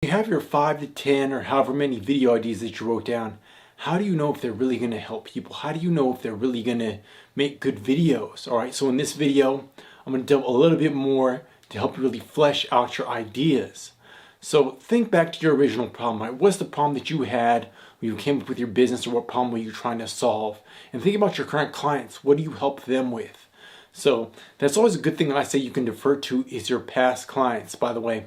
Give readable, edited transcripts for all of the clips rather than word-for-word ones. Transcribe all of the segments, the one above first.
you have your 5 to 10 or however many video ideas that you wrote down, how do you know if they're really going to help people? How do you know if they're really going to make good videos? All right, so in this video, I'm going to delve a little bit more to help you really flesh out your ideas. So think back to your original problem, right? What's the problem that you had when you came up with your business, or what problem were you trying to solve? And think about your current clients. What do you help them with? So that's always a good thing that I say you can defer to is your past clients. By the way,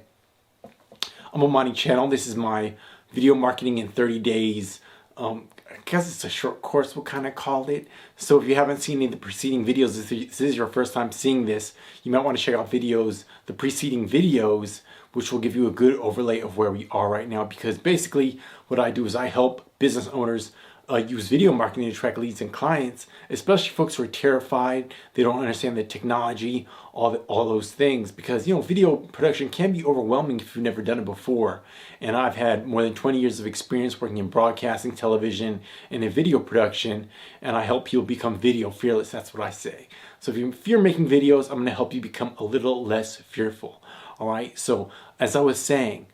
I'm Amani Channel. This is my video marketing in 30 days. I guess it's a short course, we'll kind of call it. So if you haven't seen any of the preceding videos, if this is your first time seeing this, you might want to check out videos, the preceding videos, which will give you a good overlay of where we are right now. Because basically what I do is I help business owners use video marketing to attract leads and clients, especially folks who are terrified, they don't understand the technology, all those things. Because video production can be overwhelming if you've never done it before. And I've had more than 20 years of experience working in broadcasting, television, and in video production, and I help people become video fearless. That's what I say. So if you're making videos, I'm going to help you become a little less fearful. All right, so as I was saying,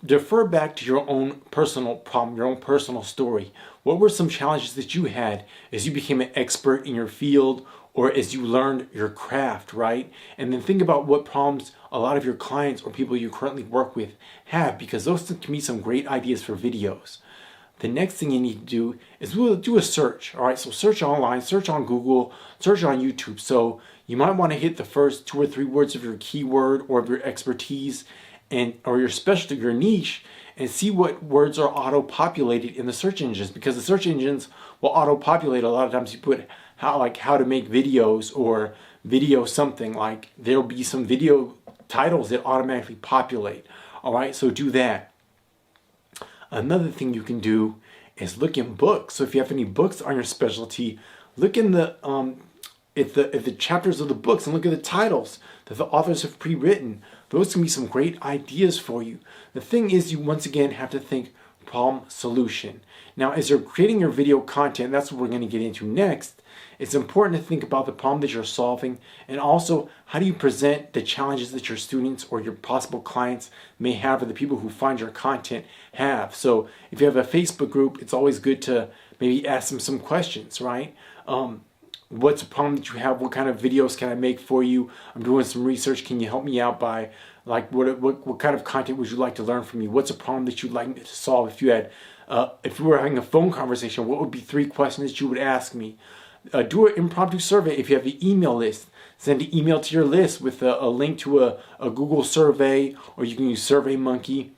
defer back to your own personal problem, your own personal story. What were some challenges that you had as you became an expert in your field, or as you learned your craft, right? And then think about what problems a lot of your clients or people you currently work with have, because those can be some great ideas for videos. The next thing you need to do is do a search. All right, so search online, search on Google, search on YouTube. So you might want to hit the first 2 or 3 words of your keyword or of your expertise or your specialty, your niche, and see what words are auto-populated in the search engines, because the search engines will auto-populate. A lot of times you put how to make videos or video something, like there'll be some video titles that automatically populate. All right, so do that. Another thing you can do is look in books. So if you have any books on your specialty, look in the at the chapters of the books and look at the titles that the authors have pre-written. Those can be some great ideas for you. The thing is, you once again have to think problem solution. Now, as you're creating your video content, that's what we're going to get into next. It's important to think about the problem that you're solving, and also how do you present the challenges that your students or your possible clients may have, or the people who find your content have. So if you have a Facebook group, it's always good to maybe ask them some questions, right? What's the problem that you have? What kind of videos can I make for you? I'm doing some research. Can you help me out by, like, what kind of content would you like to learn from me? What's a problem that you'd like me to solve? If you were having a phone conversation, what would be 3 questions that you would ask me? Do an impromptu survey. If you have the email list, send an email to your list with a link to a Google survey, or you can use SurveyMonkey,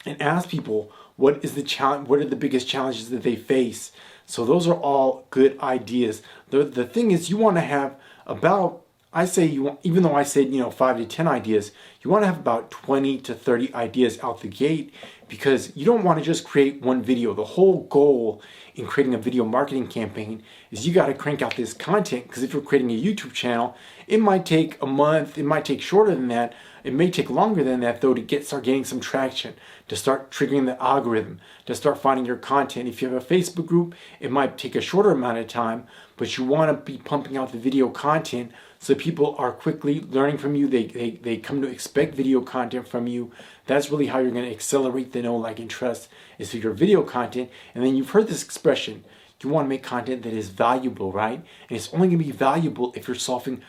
and ask people what is the challenge, what are the biggest challenges that they face. So those are all good ideas. The thing is, you want to have about, even though I said 5 to 10 ideas, you want to have about 20 to 30 ideas out the gate, because you don't want to just create one video. The whole goal in creating a video marketing campaign is you got to crank out this content, because if you're creating a YouTube channel, it might take a month, it might take shorter than that, it may take longer than that though to start getting some traction, to start triggering the algorithm, to start finding your content. If you have a Facebook group, it might take a shorter amount of time, but you want to be pumping out the video content so people are quickly learning from you. They come to expect video content from you. That's really how you're going to accelerate the know, like, and trust, is through your video content. And then you've heard this expression, you want to make content that is valuable, right? And it's only going to be valuable if you're solving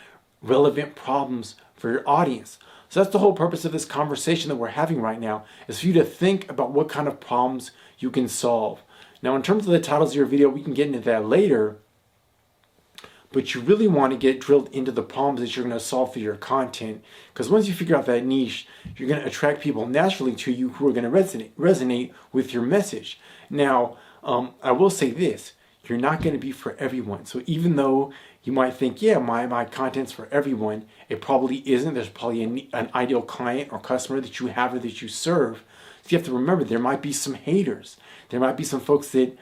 relevant problems for your audience. So that's the whole purpose of this conversation that we're having right now, is for you to think about what kind of problems you can solve. Now, in terms of the titles of your video, we can get into that later, but you really want to get drilled into the problems that you're going to solve for your content, because once you figure out that niche, you're going to attract people naturally to you who are going to resonate with your message. Now, I will say this, you're not going to be for everyone. So even though you might think, yeah, my content's for everyone, it probably isn't. There's probably an ideal client or customer that you have or that you serve. So you have to remember, there might be some haters. There might be some folks that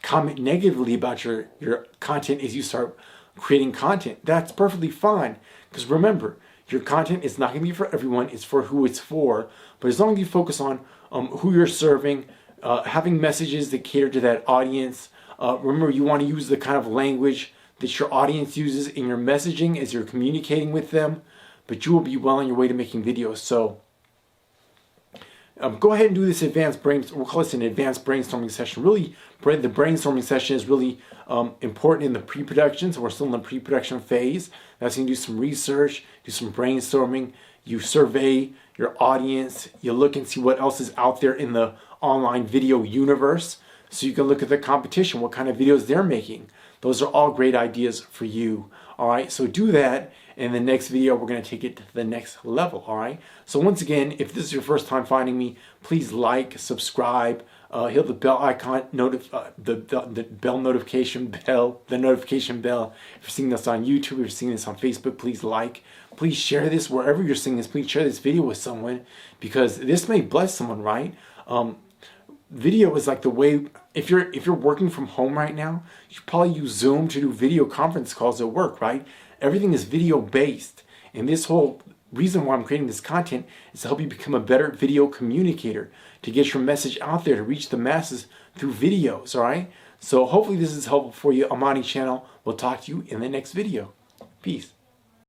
comment negatively about your content as you start creating content. That's perfectly fine, because remember, your content is not going to be for everyone. It's for who it's for. But as long as you focus on who you're serving, having messages that cater to that audience. Remember, you want to use the kind of language that your audience uses in your messaging as you're communicating with them, but you will be well on your way to making videos. So go ahead and do this advanced we'll call this an advanced brainstorming session. Really, the brainstorming session is really important in the pre-production. So we're still in the pre-production phase. That's when you do some research, do some brainstorming, you survey your audience, you look and see what else is out there in the online video universe. So you can look at the competition, what kind of videos they're making. Those are all great ideas for you. All right, so do that. In the next video, we're going to take it to the next level. All right, so once again, if this is your first time finding me, please like, subscribe, hit the bell icon, the bell notification bell, the notification bell. If you're seeing this on YouTube, if you're seeing this on Facebook, please like. Please share this wherever you're seeing this. Please share this video with someone, because this may bless someone, right? Video is like the way, if you're working from home right now, you should probably use Zoom to do video conference calls at work, right? Everything is video based. And this whole reason why I'm creating this content is to help you become a better video communicator, to get your message out there, to reach the masses through videos, all right? So hopefully this is helpful for you. Amani Channel. We'll talk to you in the next video. Peace.